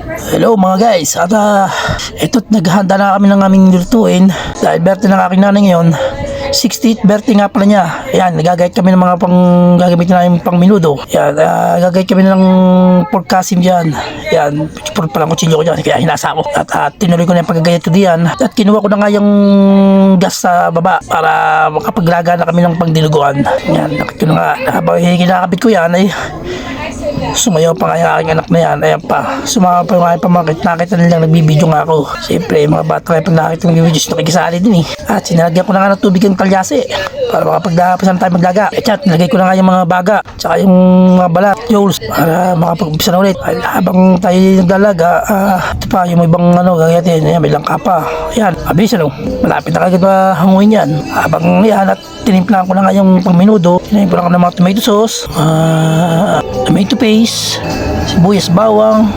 Hello mga guys, at ito't naghahanda na kami ng aming lutuin dahil birthday ng aking nanay ngayon. 60th birthday nga pala niya. Ayan, nagagayat kami ng mga gagamitin namin pang minudo. Ayan, gagayat kami ng pork kasim dyan. Ayan, pork palang kutsilyo ko dyan, kaya hinasa ko. At tinuloy ko na yung paggagayat ko diyan. At kinuha ko na nga yung gas sa baba para makapaglaga na kami ng pangdiluguan. Ayan, nakit ko na nga, habang kinakabit ko yan ay sumayaw pa nga yung aking anak na yan. Ayan pa, sumayaw pa yung aking pamakit. Nakita nilang nagbibideo nga ako. Siyempre, mga bata kayo pag nakita ng video, nakikisali din eh. At sinalagyan ko na nga ng tubig ng kalyase para makapagdapasan tayo maglaga. At nilagay ko na nga yung mga baga tsaka yung mga balat, yoles, para makapag-umpisa na ulit. At habang tayo naglalaga, ito pa yung ibang gagayatin. Ayan, may langka pa. Ayan, mabilis malapit na kagad hanguin yan. Habang yan, at tinimplahan ko na nga yung pangminudo. Tinimplahan ko na mga tomato sauce, tomato paste, sibuyas, bawang,